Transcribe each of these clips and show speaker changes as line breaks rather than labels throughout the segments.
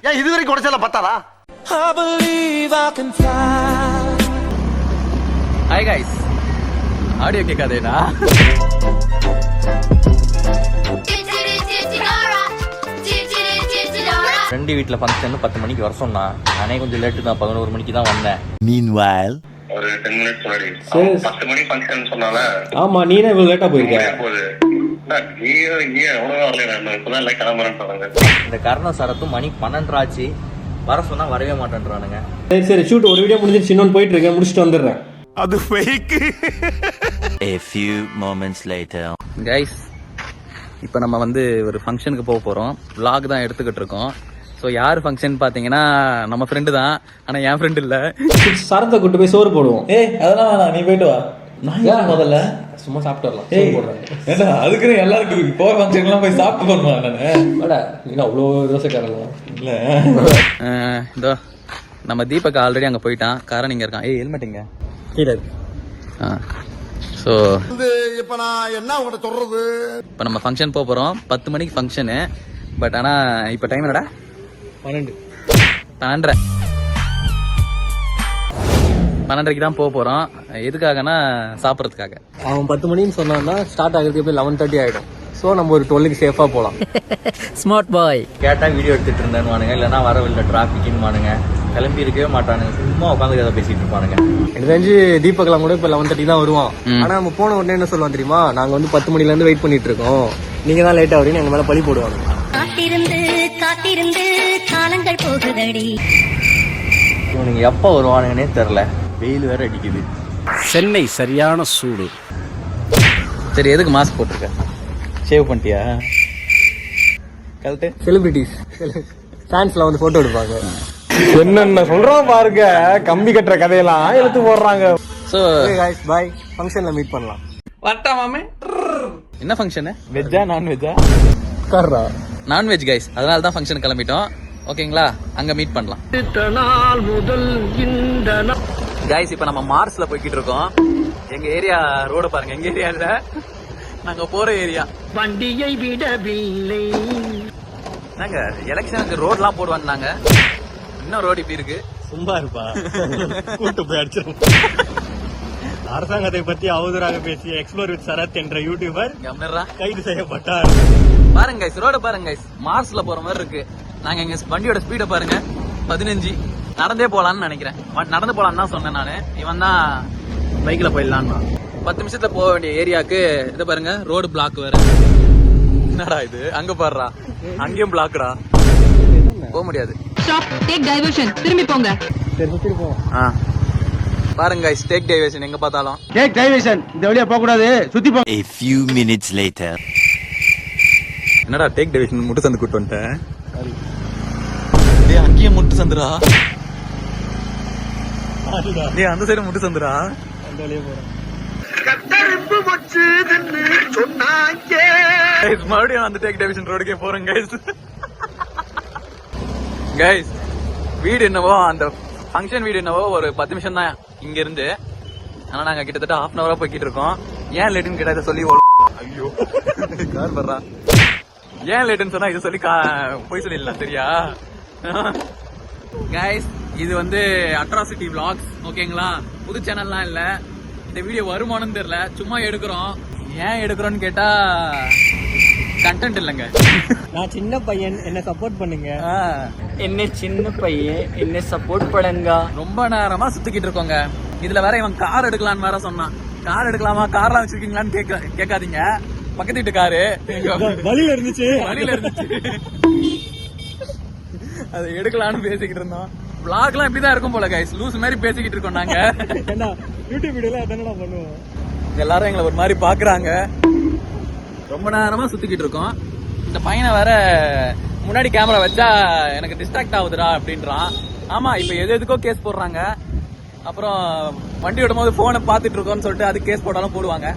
ஏன் இது வரைக்கும் உடைச்சல பத்தாதா?
ஹாய் கைஸ், ஆடியோ கேட்காதேடா. ஃப்ரெண்டு வீட்டில் ஃபங்க்ஷன் 10 மணிக்கு வர சொன்னா. நானே கொஞ்சம் லேட்டு தான், 11 மணிக்கு தான் வந்தேன்.
Meanwhile,
ஒரு 10 மினிட்ஸ் முன்னாடி 10 மணி ஃபங்க்ஷன் சொன்னால.
ஆமா, நீனே இவ்வளவு லேட்டா போயிருக்க.
இந்த கர்ண சரத்தும் மணி 12 ஆச்சு, வர சொன்னா வரவே மாட்டேன்றானுங்க.
சரி சரி, ஷூட் ஒரு வீடியோ முடிஞ்சிருச்சு, இன்னொன்று போயிட்டு இருக்கேன், முடிச்சுட்டு வந்துடுறேன்.
அது fake.
a few moments later.
Guys, இப்போ நம்ம வந்து ஒரு ஃபங்க்ஷனுக்கு போக போகிறோம். vlog தான் எடுத்துக்கிட்டு இருக்கோம். ஸோ யார் ஃபங்க்ஷன் பார்த்தீங்கன்னா நம்ம ஃப்ரெண்டு தான், ஆனால் என் ஃப்ரெண்டு இல்லை.
சரத்தை கூட்டு போய் சோறு போடுவோம்.
அதெல்லாம் வேணாம், நீ போயிட்டு வா. நான் முதல்ல
சும்மா சாப்பிட்டு வரலாம். சோறு போடுறாங்க.
ஏன்னா அதுக்குன்னு எல்லாருக்கும் போகிற ஃபங்க்ஷன்லாம் போய் சாப்பிட்டு பண்ணுவாங்க. நான்
நீங்க அவ்வளோ யோசைக்காரலாம்
இல்லை.
இதோ நம்ம தீபக் ஆல்ரெடி அங்கே போயிட்டான். காரணம் இங்கே இருக்கான். ஹெல்மெட் இங்கே
கீழே இருக்கு.
ஸோ
இப்ப நான் என்ன உங்கள்கிட்ட சொல்றது?
இப்போ நம்ம ஃபங்க்ஷன் போக போகிறோம். 10 மணிக்கு ஃபங்க்ஷனு. பட் ஆனால் இப்போ டைம் என்னடா? 12:30 தான் போக போகிறோம். எதுக்காகனா சாப்பிட்றதுக்காக.
அவன் 10 மணின்னு சொன்னான்னா ஸ்டார்ட் ஆகிறதுக்கு போய் 11:30 ஆகிடும். ஸோ நம்ம ஒரு 12க்கு சேஃபாக போகலாம்.
Smart boy. கேட்டால் வீடியோ எடுத்துகிட்டு இருந்தேன்னு, இல்லைன்னா வரவில்லை டிராஃபிக்னு கிளம்பி இருக்கவே மாட்டானுங்க. சும்மா உட்காந்து கதை பேசிட்டு இருப்பானுங்க.
எனக்கு தெரிஞ்சு தீபக்லாம் கூட இப்போ 11:30 தான் வருவான். ஆனால் நம்ம போன உடனே என்ன சொல்லுவான் தெரியுமா? நாங்கள் வந்து 10 மணிலேருந்து வெயிட் பண்ணிட்டு இருக்கோம், நீங்கள் தான் லேட்டாக வரீங்க, எங்கள் மேலே பழி போடுவாங்க.
காத்திருந்து காத்திருந்து காலங்கள் போகுதடி.
இவனுங்க எப்போ வருவானுங்கன்னே தெரில. வெயில் வேற அடிக்குது.
சென்னை சரியான சூடு.
சரி, எதுக்கு மாஸ்க் போட்டிருக்க? ஷேவ் பண்ணிட்டியா? கரெக்டு.
செலிபிரிட்டிஸ் ஃபேன்ஸ்லாம் வந்து ஃபோட்டோ எடுப்பாங்க.
என்னென்ன சொல்றோம் பாருங்க, கம்பி கட்டுற கதையெல்லாம் எடுத்து போடுறாங்க.
ஸோ
பாய், ஃபங்க்ஷனில் மீட் பண்ணலாம்.
வரட்டா மாமே. என்ன ஃபங்க்ஷனு? வெஜ்ஜா நான்வெஜ்ஜா?
கர்றா
நான்வெஜ் கைஸ், அதனால தான் ஃபங்க்ஷன் கிளம்பிட்டோம். ஓகேங்களா, அங்கே மீட் பண்ணலாம். கைஸ், இப்போ நம்ம மார்ஸ்ல போய்கிட்டு இருக்கோம். எங்க ஏரியா ரோடு பாருங்க. எங்க ஏரியா இல்ல, நாங்க போற ஏரியா. வண்டியை விடவில்லை. நாங்க எலெக்ஷனுக்கு ரோட்லாம் போடுவாங்க. இன்னும் ரோடு இப்படி இருக்கு.
சும்மா இருப்பா, கூட்டு போய் அடிச்சிடும். அரசாங்கத்தை பத்தி அவதூறாக பேசிய எக்ஸ்ப்ளோர் வித் சரத் என்ற யூடியூபர் கைது செய்யப்பட்டார்.
பாருங்க கைஸ், ரோட பாருங்க கைஸ். மார்ஸ்ல போற மாதிரி இருக்கு. நாங்க எங்க வண்டியோட ஸ்பீட பாருங்க, 15. நடந்தே போலான்னு நினைக்கிறேன். நடந்து போலான்னு தான் சொன்னேன் நானு. இவன் தான் பைக்ல போயிடலான்னு. 10 நிமிஷத்துல போக வேண்டிய ஏரியாவுக்கு இதை பாருங்க, ரோடு பிளாக் வேற. என்னடா இது? அங்க பாருடா, அங்கேயும் பிளாக்டா, போக முடியாது.
திரும்பி போங்க.
பாருங்க கைஸ், டேக் டைவர்ஷன் எங்க பார்த்தாலும்.
டேக் டைவர்ஷன், இந்த வழியா போக கூடாது, சுத்தி போ.
A few minutes later.
என்னடா டேக் டைவர்ஷன் முட்டு சந்து கூட்டு வந்துட்டேன். டேய், அங்கேயே முட்டு சந்துடா. டேய், அந்த சைடு முட்டு சந்துடா.
அந்த வழியே போறேன்.
கட்டறுப்பு வச்சு சொன்னாங்க.
மறுபடியும் அந்த டேக் டைவர்ஷன் ரோடுக்கே போறேன் கைஸ். கைஸ், வீடு என்னவோ, அந்த ஃபங்க்ஷன் வீடு என்னவோ ஒரு 10 நிமிஷம் தான் இங்க இருந்து. ஆனா நாங்க கிட்டத்தட்ட 1/2 hour போய்கிட்டு இருக்கோம். ஏன் லேட்டுன்னு கேட்டா இதை சொல்லி ஐயோ கார் வர்றா. ஏன் லேட்டுன்னு சொன்னா இதை சொல்லி போய் சொல்லிடலாம், சரியா? கைஸ், இது வந்து அட்ராசிட்டி vlogs, ஓகேங்களா? புது சேனல்லாம் இல்ல. இந்த வீடியோ வருமானு தெரியல, சும்மா எடுக்கிறோம். ஏன் எடுக்கிறோன்னு கேட்டா கண்டென்ட் இல்லைங்க.
நான் சின்ன பையன், என்ன சப்போர்ட் பண்ணுங்க.
என்ன சின்ன பையன், என்ன சப்போர்ட் பண்ணுங்க.
ரொம்ப நேரமா சுத்திக்கிட்டு இருக்கோங்க. இதுல வேற இவன் கார் எடுக்கலான்னு வேற சொன்னான். கார் எடுக்கலாமா, கார்லாம் வச்சிருக்கீங்களான்னு கேட்காதீங்க. பக்கத்து வீட்டு காரு
வழியில இருந்துச்சு.
அது எடுக்கலான்னு பேசிக்கிட்டு இருந்தோம். vlogலாம் இப்படிதான் இருக்கும் போல கைஸ், லூஸ் மாதிரி பேசிக்கிட்டு இருக்கோம் நாங்க.
என்ன யூடியூப் வீடியோல அதானே பண்ணுவோம்.
எல்லாரும் எங்களை ஒரு மாதிரி பாக்குறாங்க. ரொம்ப நேரமா சுத்திக்கிட்டு இருக்கோம். இந்த பையனை வேற முன்னாடி கேமரா வச்சா எனக்கு டிஸ்ட்ராக்ட் ஆகுதுடா அப்படின்றான். ஆமா, இப்ப எதுக்கோ கேஸ் போடுறாங்க. அப்புறம் வண்டி விடும் போது போனை பாத்துட்டு இருக்கோம்னு சொல்லிட்டு அதுக்கு கேஸ் போட்டாலும் போடுவாங்க.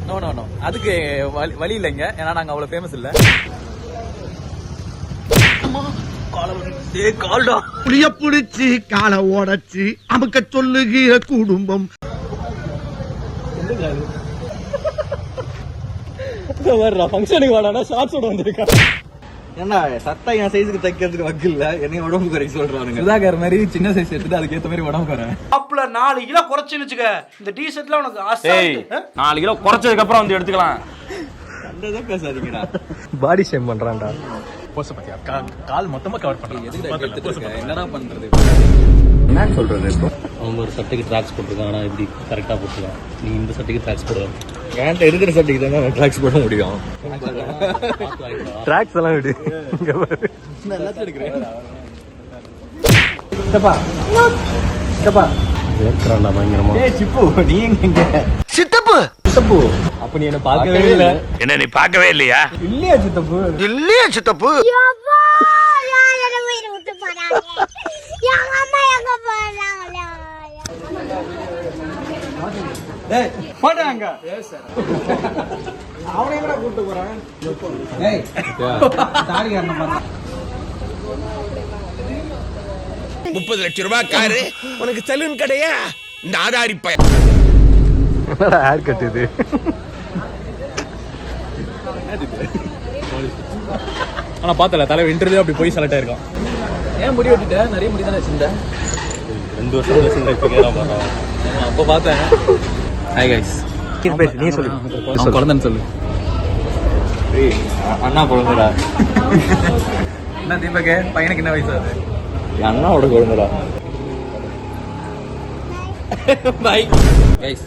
நோ நோ நோ, அதுக்கு வழி இல்லைங்க. ஏன்னா நாங்க அவ்வளவு ஃபேமஸ் இல்ல. கால்டா
புளிய புடிச்சு காலை ஓடச்சு அமுக்க சொல்லுகிற குடும்பம்.
ஃபங்க்ஷனுக்கு வாடா, ஷார்ட்ஸோட வந்திருக்கா. ஏன்னா சட்டை என் சைஸுக்கு தைக்கிறதுக்கு வக்கில்ல என்னைய உடம்பு குறைக்க சொல்றானுங்க.
சுதாகர் மாதிரி சின்ன சைஸ் எடுத்துட்டு அதுக்கேற்ற மாதிரி உடம்பு குறேன்.
அப்பல 4 கிலோ குறைச்சுன்னு வச்சுக்க இந்த டீ-ஷர்ட்ல உனக்கு அசால்ட்.
4 கிலோ குறைச்சதுக்கு அப்புறம் வந்து எடுத்துக்கலாம். கண்டதே பேசாதீங்கடா. பாடி ஷேம் பண்றான்டா.
போஸ்ட் பாத்தியா கால் மொத்தமா கவர் பண்றீங்க. எதுக்கு எடுத்துட்டு இருக்க? என்னடா பண்றது?
என்ன சொல்றது இப்போ?
அவங்க ஒரு சட்டைக்கு ட்ராக்ஸ் போட்டிருக்காங்க, ஆனால் இப்படி கரெக்டாக போட்டுருக்கான். நீ இந்த சட்டைக்கு ட்ராக்ஸ் போடுவாங்க.
என்கிட்ட இருக்கிற சட்டைக்கு தான் ட்ராக்ஸ் போட முடியும். ட்ராக்ஸ் எல்லாம் விடு.
எல்லாத்தையும் எடுக்கிறேன்.
வேர்க்கிறான்டா பயங்கரமா.
சிப்பு நீ எங்க?
சித்தப்பு
சித்தப்பு அப்ப நீ என்ன பார்க்கவே இல்ல.
என்ன நீ பார்க்கவே இல்லையா?
இல்லையா சித்தப்பு?
இல்லையா சித்தப்பு?
போட்டாங்க அவனை கூட கூட்டு போறான்.
30 லட்சம் ரூபாய் காரு உனக்கு சலூன் கடையா? இந்த ஆதாரி பையன்
ஹேர் கட் இது.
ஆனா பாத்தல தலைவர் இன்டர்வியூ அப்படி போய் செலக்ட் ஆயிருக்கான். ஏன் முடி வெட்டிட்ட? நிறைய முடி தானே வச்சிருந்தேன்.
2 வருஷம் வச்சுருந்தா இப்போ கேட்க மாட்டான்.
அப்போ பார்த்தேன். Hi guys.
நீ சொல்லு.
அவன் குழந்தைன்னு சொல்லு.
அண்ணா குழந்தைடா.
என்ன தீபக் பையனுக்கு என்ன வயசு ஆகுது?
என் அண்ணாவோட குழந்தைடா.
Bye guys.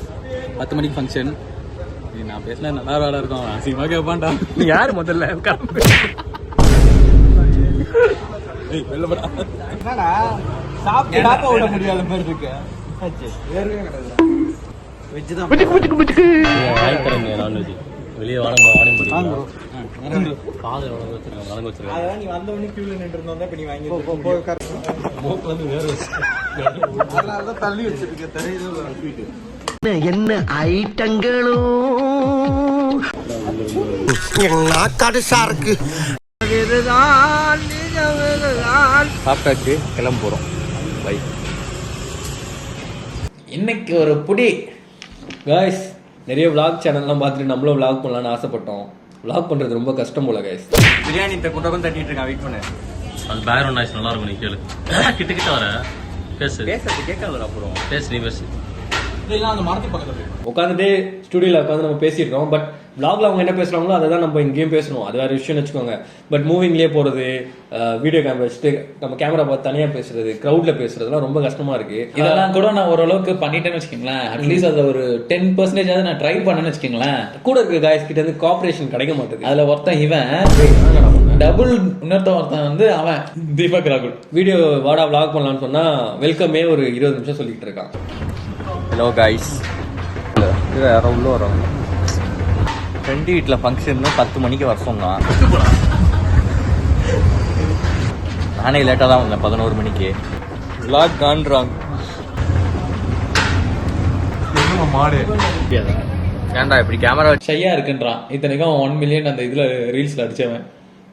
10 மணிக்கு ஃபங்க்ஷன். நான் பேசினா நல்லா வேலை இருக்கும். அசிங்கமா கேட்பான்டா.
நீ யாரு முதல்ல? என்னடா சாப்பிட்டு விட முடியாத மாதிரி இருக்கு.
நான்வெஜ் வெளியே வானம் படிக்கலாம். காதல் வச்சிருக்காங்க, வழங்க வச்சிருக்காங்க.
நீ வந்த உடனே கியூல நின்று இருந்தோம். இப்ப நீ வாங்கி
மூக்கில் வந்து வேற
அதனாலதான் தள்ளி வச்சிருக்க.
என்ன ஐட்டங்களோ நாக்காடு சாருக்கு.
சாப்பிட்டாச்சு, கிளம்ப போறோம். பை.
இன்னைக்கு ஒரு புடி
காய்ஸ். நிறைய விளாக் சேனல்லாம் பார்த்துட்டு நம்மளும் விளாக் பண்ணலான்னு ஆசைப்பட்டோம். விளாக் பண்ணுறது ரொம்ப கஷ்டம் போல காய்ஸ்.
பிரியாணி குட்டகம் தட்டிட்டு இருக்கான். வெயிட் பண்ணு.
அது பேக்ரவுண்ட் நாய்ஸ் நல்லா இருக்கும். நீ கேளு. கிட்ட கிட்ட வர பேசு.
பேசுறது கேட்காது. அப்புறம்
பேசு, நீ பேசு.
உட்காந்துட்டு ஸ்டுடியோவில் உட்காந்து நம்ம பேசிட்டு இருக்கோம். பட் விளாக்ல அவங்க என்ன பேசுறாங்களோ அதை தான் நம்ம இங்கேயும் பேசணும். அது வேற விஷயம்னு வச்சுக்கோங்க. பட் மூவிங்லேயே போகிறது, வீடியோ கேமரா வச்சுட்டு நம்ம கேமரா பார்த்து தனியாக பேசுறது, க்ரௌட்ல பேசுறதுலாம் ரொம்ப கஷ்டமா இருக்கு.
இதெல்லாம் கூட நான் ஓரளவுக்கு பண்ணிட்டேன்னு வச்சுக்கோங்களேன். அட்லீஸ்ட் அதை ஒரு 10% நான் ட்ரை பண்ணேன்னு வச்சுக்கோங்களேன்.
கூட இருக்க காய்ஸ் கிட்ட இருந்து கோஆபரேஷன் கிடைக்க மாட்டேங்குது.
அதுல ஒருத்தன் இவன் டபுள், இன்னொருத்தன் ஒருத்தன் வந்து அவன் தீபக் ராகுல்.
வீடியோ வாடா விளாக் பண்ணலான்னு சொன்னா வெல்கமே ஒரு 20 நிமிஷம் சொல்லிட்டு இருக்கான்.
Hello guys. இது யாரோ உள்ள வரோம். ஃப்ரெண்டு வீட்டில் ஃபங்க்ஷன் 10 மணிக்கு வர சொன்னான். நானே லேட்டாக தான் வந்தேன் 11 மணிக்கு. விளாக் காண்றாங்க. மாடு ஏன்டா இப்படி கேமரா
ஷையா இருக்குன்றான். இத்தனைக்கும் 1 மில்லியன் அந்த இதுல ரீல்ஸ்ல அடிச்சவன்.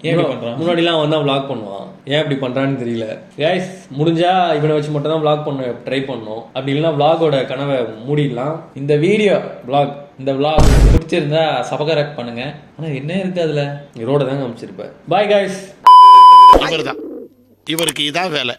ஏன் இப்படி பண்றான்? முன்னாடிலாம் அவன் தான் விளாக் பண்ணுவான். ஏன் இப்படி பண்றான்னு தெரியல. கைஸ், முடிஞ்சா இவனை வச்சு மட்டும் தான் விளாக் பண்ண ட்ரை பண்ணோம். அப்படி இல்லைன்னா விளாகோட கனவை மூடிடலாம்.
இந்த வீடியோ விளாக், இந்த விளாக் பிடிச்சிருந்தா சபகரக் பண்ணுங்க. ஆனா என்ன இருக்கு அதுல?
ரோட தான் காமிச்சிருப்பேன். Bye guys.
இவருக்கு இதான் வேலை.